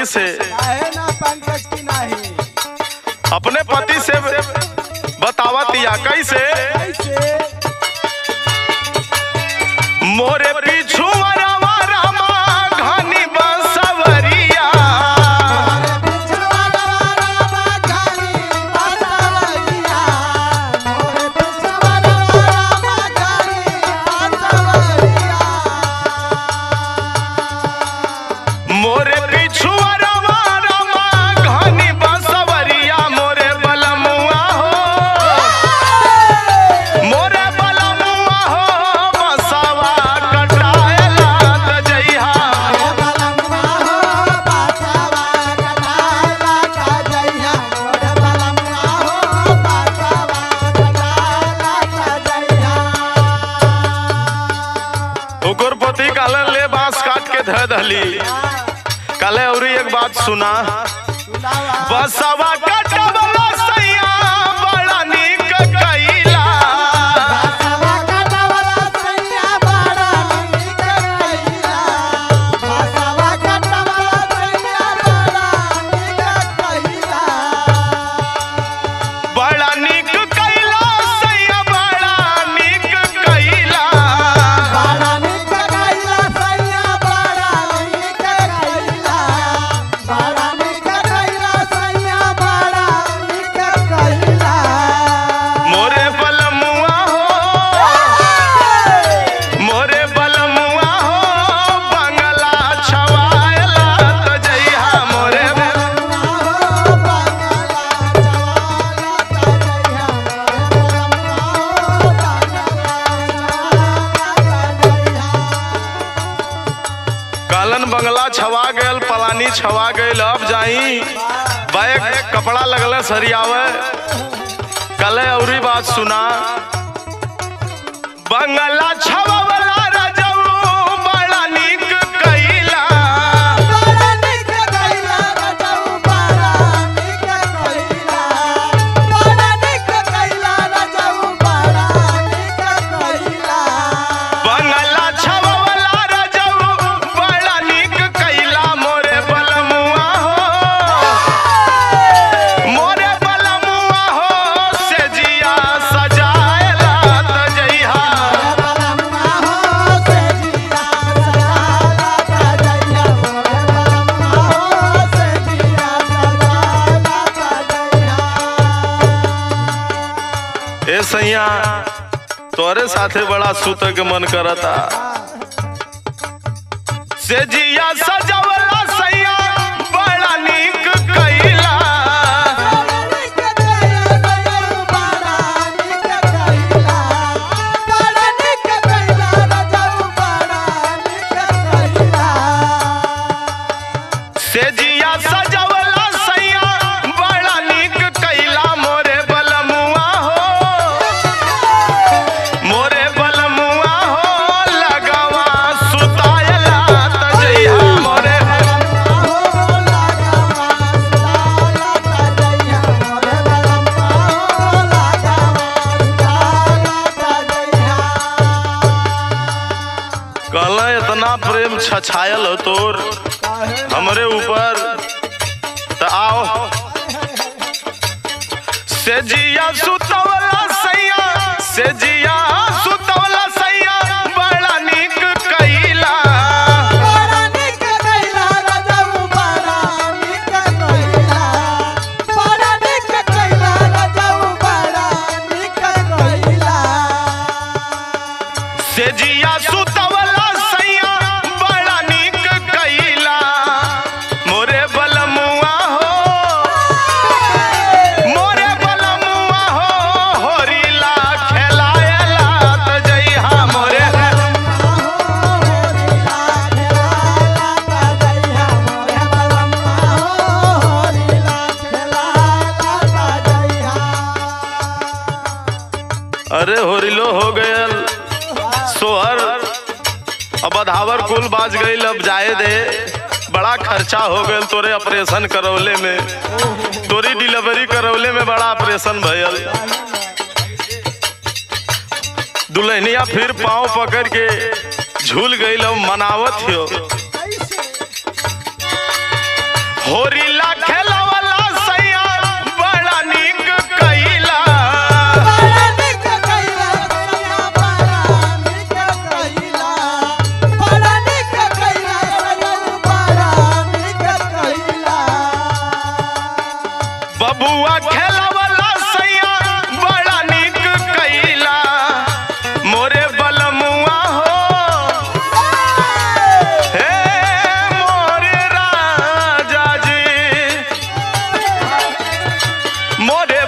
पति से ना पंकज की नहीं अपने पति से बतावतिया कैसे मोरे पीछू रामा रामा घनी बसवरिया मोरे पीछू रामा रामा घनी बसवरिया मोरे बलमुआ हो मोरे बलमुआ हो बसवा कटायला तजैहा ओकर पति काले ले बांस काट के धर दहली काले और एक बात सुना बसवा कटवला सैया बड़ा नीक कइला बड़ा नीक कइला सैया बड़ा नीक कइला मोरे बलमुआ हो मोरे बलमुआ हो बंगला छवायला तजैहा मोरे कालन बंगला छवा गयल पलानी छवा गयल अब जाई बैग कपड़ा लगल सरियावे कले औरी बात सुना बंगला छवावला रजऊ बड़ा नीक कइला बंगला छवावला रजऊ बड़ा नीक कइला मोरे बलमुआ हो मोरे बलमुआ हो से जिया सजायला तजैहा ए सैया तोरे साथे बड़ा सुत के मन करता से जिया सजावला सैया बड़ा नीक कइला से जिया सजावला सैया बड़ा नीक कइला मोरे बलमुआ हो मोरे बलमुआ हो लगवा सुतायला तजैहा मोरे कहला इतना प्रेम छछायल हो तोर हमरे ऊपर तो आओ से जिया सुतवला सैया से जिया सुतवला सैया बड़ा नीक कइला से जिया सुतवला सैया बड़ा नीक कइला मोरे बलमुआ हो मोरे बलमुआ हो होरीला खेलायला तजैहा मोरे अरे होरिलो हो गयल सोहर अब अधावर कुल बाज गई अब जाए दे बड़ा खर्चा हो गया तोरे ऑपरेशन करौले में तोरी डिलीवरी करौले में बड़ा ऑपरेशन भयल दुल्हनिया फिर पांव पकड़ के झूल गई अब मनावत हो होरिला खेलवला सैया बड़ा निक कइला बड़ा निक कइला सैया बड़ा निक कइला बड़ा निक कइला सैया बड़ा निक कइला बबुआ खेलवला सैया बड़ा निक कइला मोरे बलमुआ हो हे मोरे राजा जी मोरे